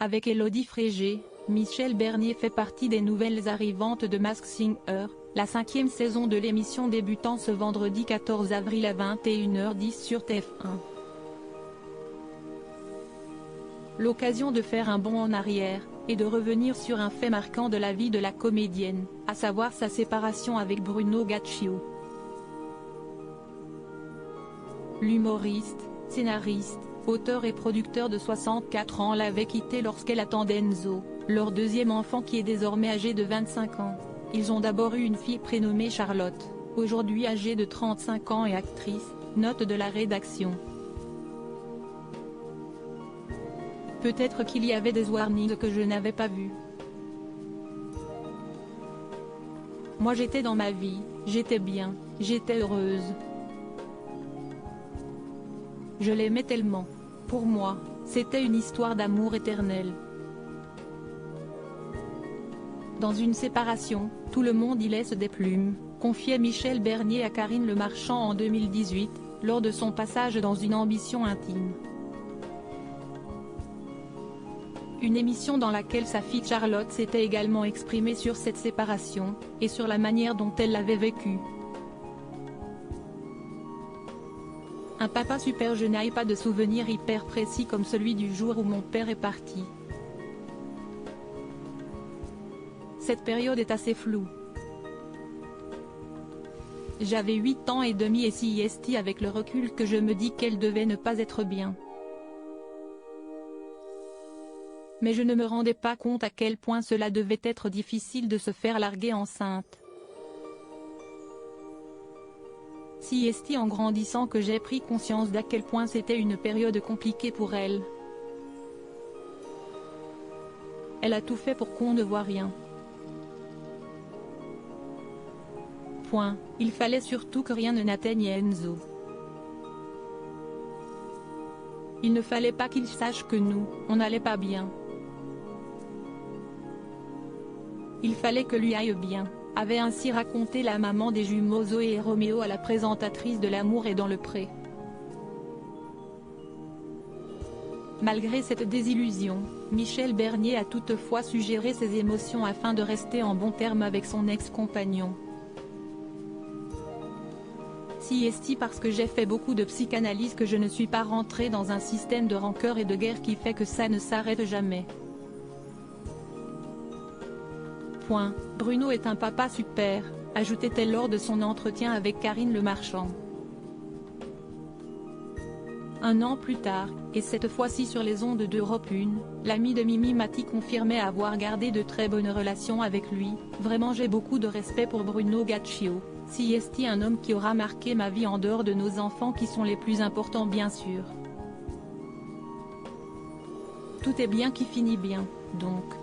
Avec Élodie Frégé, Michel Bernier fait partie des nouvelles arrivantes de Masked Singer, la 5e saison de l'émission débutant ce vendredi 14 avril à 21h10 sur TF1. L'occasion de faire un bond en arrière, et de revenir sur un fait marquant de la vie de la comédienne, à savoir sa séparation avec Bruno Gaccio. L'humoriste, scénariste, auteur et producteur de 64 ans l'avait quitté lorsqu'elle attendait Enzo, leur deuxième enfant qui est désormais âgé de 25 ans. Ils ont d'abord eu une fille prénommée Charlotte, aujourd'hui âgée de 35 ans et actrice, note de la rédaction. Peut-être qu'il y avait des warnings que je n'avais pas vus. Moi j'étais dans ma vie, j'étais bien, j'étais heureuse. Je l'aimais tellement. Pour moi, c'était une histoire d'amour éternel. Dans une séparation, tout le monde y laisse des plumes, confiait Michel Bernier à Karine Le Marchand en 2018, lors de son passage dans Une ambition intime. Une émission dans laquelle sa fille Charlotte s'était également exprimée sur cette séparation, et sur la manière dont elle l'avait vécue. Un papa super, je n'ai pas de souvenir hyper précis comme celui du jour où mon père est parti. Cette période est assez floue. J'avais 8 ans et demi et si est avec le recul que je me dis qu'elle devait ne pas être bien. Mais je ne me rendais pas compte à quel point cela devait être difficile de se faire larguer enceinte. Si est en grandissant que j'ai pris conscience d'à quel point c'était une période compliquée pour elle. Elle a tout fait pour qu'on ne voit rien. Point. Il fallait surtout que rien ne n'atteigne Enzo. Il ne fallait pas qu'il sache que nous, on n'allait pas bien. Il fallait que lui aille bien, avait ainsi raconté la maman des jumeaux Zoé et Roméo à la présentatrice de L'amour est dans le pré. Malgré cette désillusion, Michel Bernier a toutefois su gérer ses émotions afin de rester en bons termes avec son ex-compagnon. Si est parce que j'ai fait beaucoup de psychanalyse que je ne suis pas rentré dans un système de rancœur et de guerre qui fait que ça ne s'arrête jamais. Point. Bruno est un papa super, ajoutait-elle lors de son entretien avec Karine Le Marchand. Un an plus tard, et cette fois-ci sur les ondes d'Europe 1, l'ami de Mimi Mati confirmait avoir gardé de très bonnes relations avec lui. Vraiment j'ai beaucoup de respect pour Bruno Gaccio, si est un homme qui aura marqué ma vie en dehors de nos enfants qui sont les plus importants bien sûr. Tout est bien qui finit bien, donc.